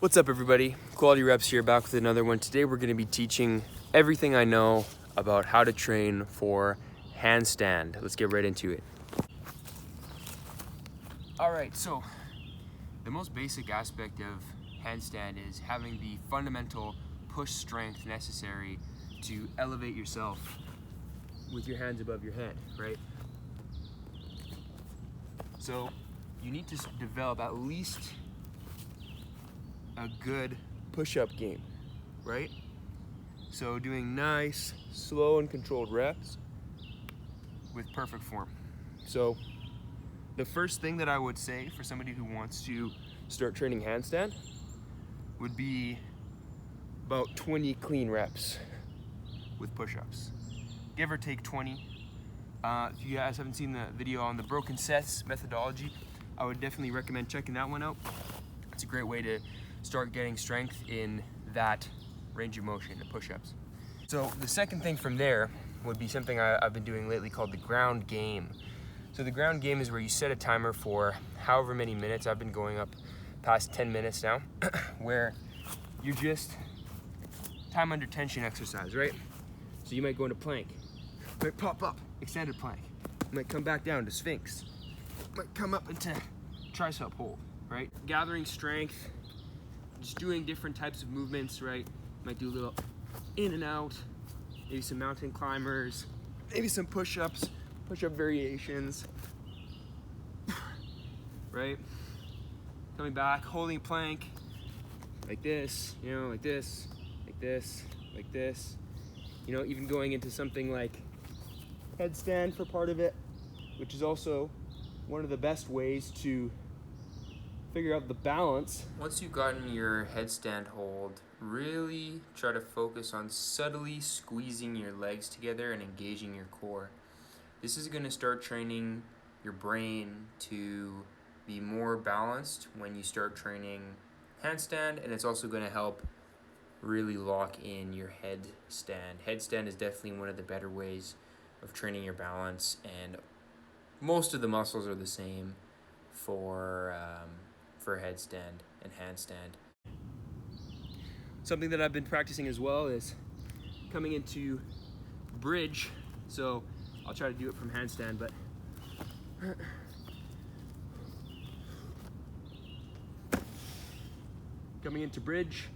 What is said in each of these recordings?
What's up everybody? Quality Reps here, back with another one. Today we're going to be teaching everything I know about how to train for handstand. Let's get right into it. Alright, so the most basic aspect of handstand is having the fundamental push strength necessary to elevate yourself with your hands above your head, right? So you need to develop at least a good push-up game, right? So doing nice, slow and controlled reps with perfect form. So the first thing that I would say for somebody who wants to start training handstand would be about 20 clean reps with push-ups. Give or take 20. If you guys haven't seen the video on the broken sets methodology, I would definitely recommend checking that one out. It's a great way to start getting strength in that range of motion, the push-ups. So the second thing from there would be something I've been doing lately called the ground game. So the ground game is where you set a timer for however many minutes. I've been going up past 10 minutes now, where you're just time under tension exercise, right? So you might go into plank, might pop up, extended plank, might come back down to Sphinx, might come up into tricep hold, right? Gathering strength, just doing different types of movements, right? Might do a little in and out, maybe some mountain climbers, maybe some push-ups, push-up variations, right? Coming back, holding plank, like this, you know, like this, like this, like this. You know, even going into something like headstand for part of it, which is also one of the best ways to figure out the balance. Once you've gotten your headstand hold, really try to focus on subtly squeezing your legs together and engaging your core. This is going to start training your brain to be more balanced when you start training handstand, and it's also going to help really lock in your headstand. Headstand is definitely one of the better ways of training your balance, and most of the muscles are the same for headstand and handstand. Something that I've been practicing as well is coming into bridge. So I'll try to do it from handstand, but coming into bridge,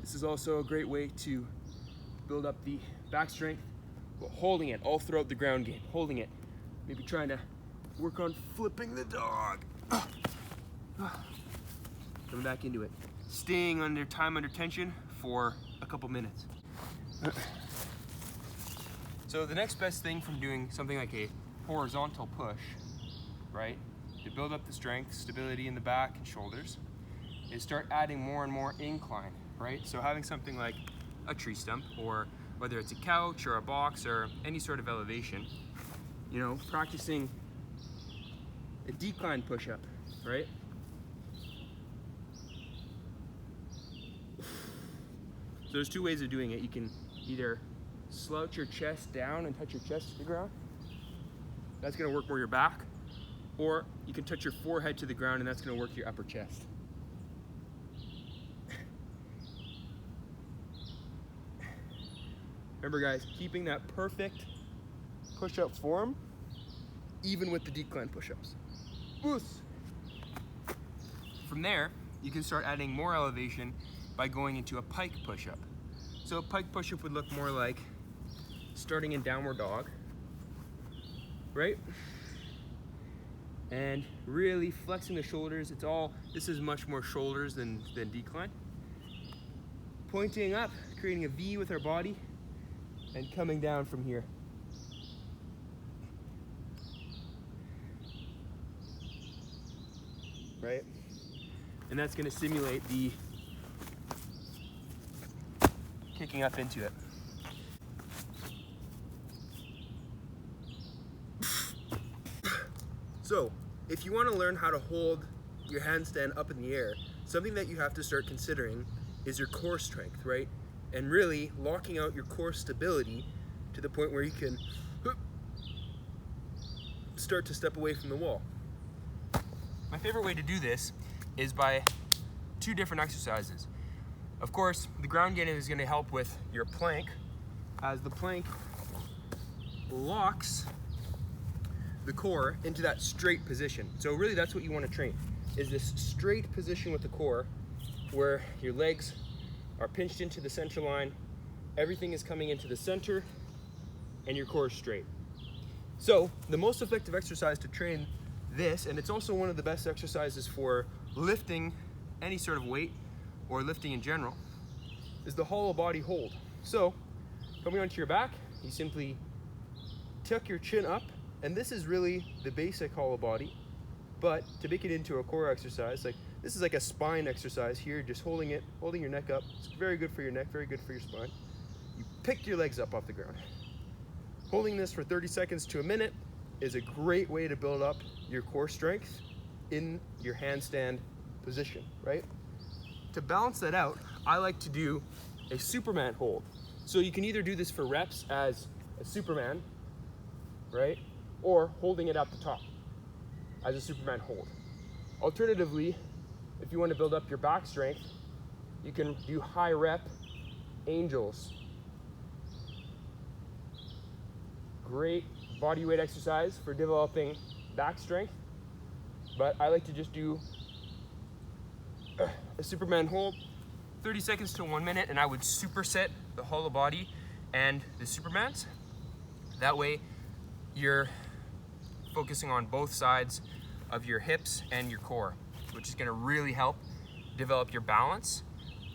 this is also a great way to build up the back strength, but holding it all throughout the ground game, holding it. Maybe trying to work on flipping the dog. Coming back into it. Staying under tension for a couple minutes. So the next best thing from doing something like a horizontal push, right, to build up the strength, stability in the back and shoulders, is start adding more and more incline, right? So having something like a tree stump, or whether it's a couch or a box or any sort of elevation, you know, practicing a decline push-up, right? So there's two ways of doing it. You can either slouch your chest down and touch your chest to the ground. That's gonna work more your back. Or you can touch your forehead to the ground and that's gonna work your upper chest. Remember guys, keeping that perfect push-up form, even with the decline push-ups. From there, you can start adding more elevation by going into a pike push-up. So a pike push-up would look more like starting in downward dog, right? And really flexing the shoulders. This is much more shoulders than decline. Pointing up, creating a V with our body, and coming down from here. Right? And that's gonna simulate the kicking up into it. So, if you want to learn how to hold your handstand up in the air, something that you have to start considering is your core strength, right? And really locking out your core stability to the point where you can start to step away from the wall. My favorite way to do this is by two different exercises. Of course, the ground game is going to help with your plank, as the plank locks the core into that straight position. So really that's what you want to train, is this straight position with the core where your legs are pinched into the center line, everything is coming into the center, and your core is straight. So the most effective exercise to train this, and it's also one of the best exercises for lifting any sort of weight or lifting in general, is the hollow body hold. So coming onto your back, you simply tuck your chin up, and this is really the basic hollow body, but to make it into a core exercise, like this is like a spine exercise here, just holding your neck up. It's very good for your neck, very good for your spine. You pick your legs up off the ground. Holding this for 30 seconds to a minute is a great way to build up your core strength in your handstand position, right? To balance that out, I like to do a Superman hold. So you can either do this for reps as a Superman, right? Or holding it at the top as a Superman hold. Alternatively, if you want to build up your back strength, you can do high rep angels. Great body weight exercise for developing back strength, but I like to just do a Superman hold, 30 seconds to 1 minute, and I would superset the hollow body and the Supermans. That way you're focusing on both sides of your hips and your core, which is going to really help develop your balance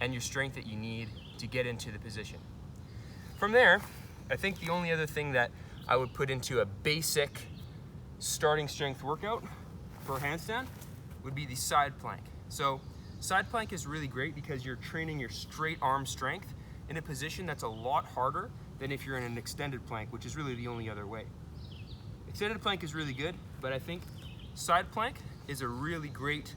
and your strength that you need to get into the position. From there, I think the only other thing that I would put into a basic starting strength workout for handstand would be the side plank. So side plank is really great because you're training your straight arm strength in a position that's a lot harder than if you're in an extended plank, which is really the only other way. Extended plank is really good, but I think side plank is a really great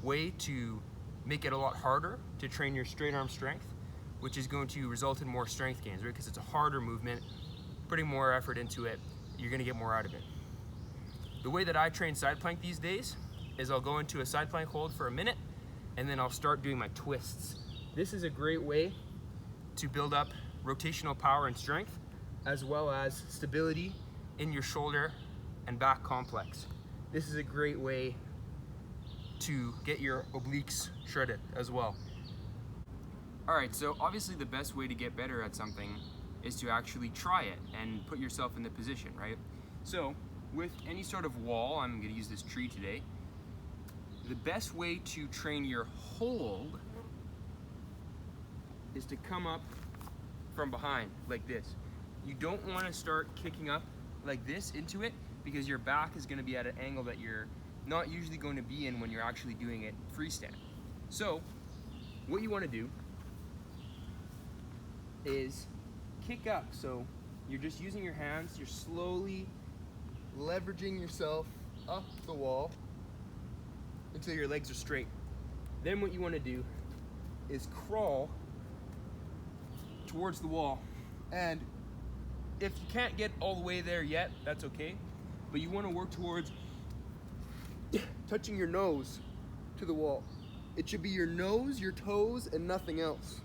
way to make it a lot harder to train your straight arm strength, which is going to result in more strength gains, right? Because it's a harder movement, putting more effort into it, you're gonna get more out of it. The way that I train side plank these days is I'll go into a side plank hold for a minute, and then I'll start doing my twists. This is a great way to build up rotational power and strength, as well as stability in your shoulder and back complex. This is a great way to get your obliques shredded as well. All right, so obviously the best way to get better at something is to actually try it and put yourself in the position, right? So with any sort of wall, I'm gonna use this tree today, the best way to train your hold is to come up from behind like this. You don't wanna start kicking up like this into it because your back is gonna be at an angle that you're not usually going to be in when you're actually doing it freestand. So what you wanna do is kick up. So you're just using your hands, you're slowly leveraging yourself up the wall until your legs are straight. Then what you want to do is crawl towards the wall. And if you can't get all the way there yet, that's okay. But you want to work towards touching your nose to the wall. It should be your nose, your toes, and nothing else.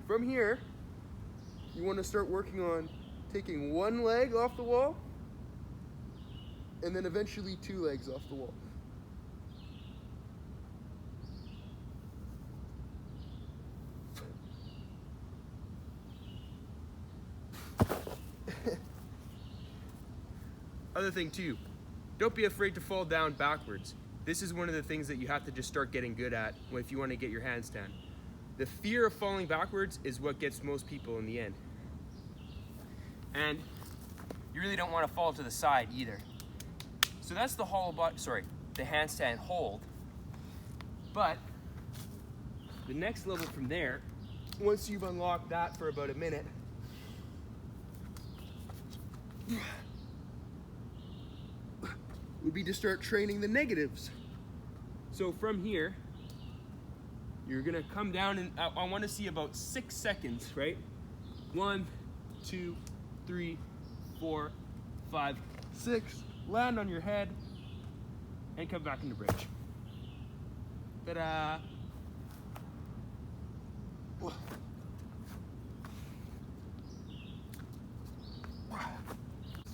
From here, you want to start working on taking one leg off the wall and then eventually two legs off the wall. Other thing too, don't be afraid to fall down backwards. This is one of the things that you have to just start getting good at if you want to get your handstand. The fear of falling backwards is what gets most people in the end. And you really don't want to fall to the side either. So that's the the handstand hold. But the next level from there, once you've unlocked that for about a minute, would be to start training the negatives. So from here, you're gonna come down and I wanna see about 6 seconds, right? 1, 2, 3, 4, 5, 6. Land on your head and come back into bridge. Ta-da!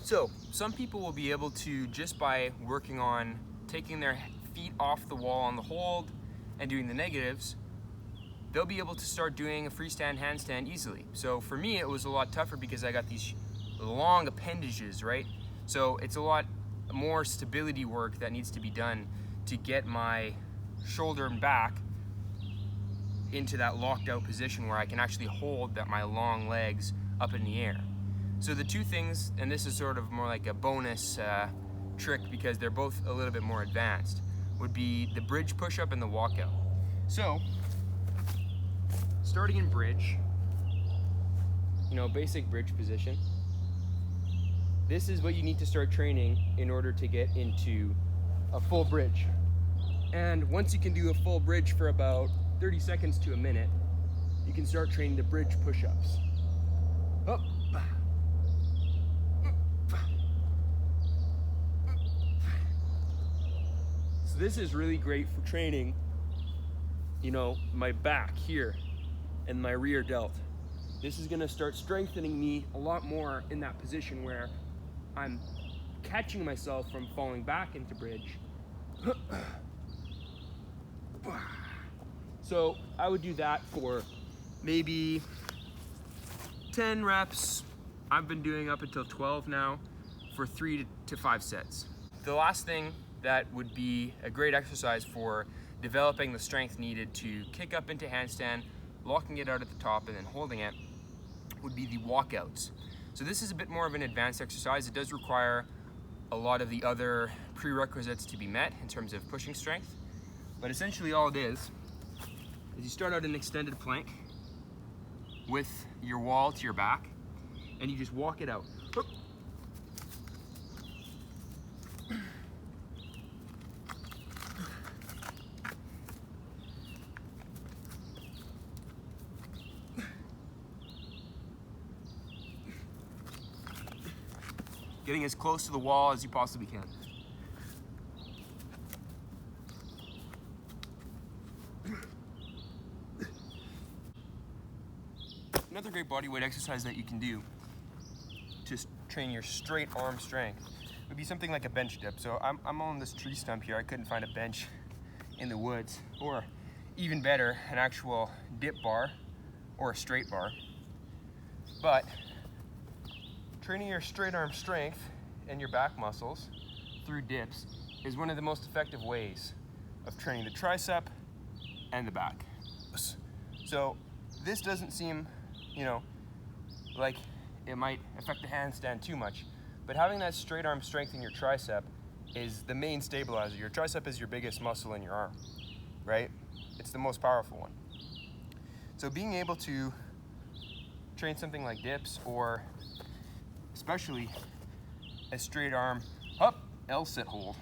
So, some people will be able to, just by working on taking their feet off the wall on the hold and doing the negatives, they'll be able to start doing a freestand handstand easily. So for me, it was a lot tougher because I got these long appendages, right? So it's a lot more stability work that needs to be done to get my shoulder and back into that locked out position where I can actually hold my long legs up in the air. So the two things, and this is sort of more like a bonus trick because they're both a little bit more advanced, would be the bridge push-up and the walkout. So, starting in bridge, basic bridge position, this is what you need to start training in order to get into a full bridge. And once you can do a full bridge for about 30 seconds to a minute, you can start training the bridge push-ups. Up. So this is really great for training, my back here and my rear delt. This is gonna start strengthening me a lot more in that position where I'm catching myself from falling back into bridge. So I would do that for maybe 10 reps. I've been doing up until 12 now for 3 to 5 sets. The last thing that would be a great exercise for developing the strength needed to kick up into handstand, locking it out at the top and then holding it, would be the walkouts. So this is a bit more of an advanced exercise. It does require a lot of the other prerequisites to be met in terms of pushing strength. But essentially all it is you start out an extended plank with your wall to your back and you just walk it out. Getting as close to the wall as you possibly can. Another great bodyweight exercise that you can do to train your straight arm strength would be something like a bench dip. So I'm on this tree stump here. I couldn't find a bench in the woods, or even better, an actual dip bar or a straight bar. But training your straight arm strength and your back muscles through dips is one of the most effective ways of training the tricep and the back. So this doesn't seem, like it might affect the handstand too much, but having that straight arm strength in your tricep is the main stabilizer. Your tricep is your biggest muscle in your arm, right? It's the most powerful one. So being able to train something like dips, or especially a straight arm up L-sit hold,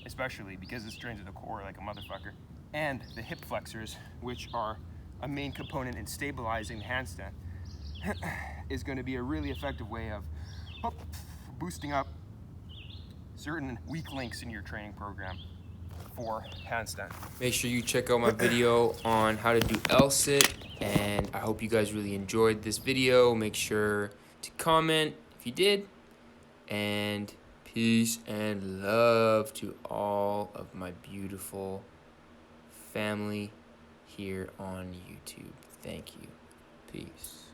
especially because it strains at the core like a motherfucker, and the hip flexors, which are a main component in stabilizing the handstand, is going to be a really effective way of boosting up certain weak links in your training program for handstand. Make sure you check out my video on how to do L-sit, and I hope you guys really enjoyed this video. Make sure to comment if you did, and peace and love to all of my beautiful family here on YouTube. Thank you. Peace.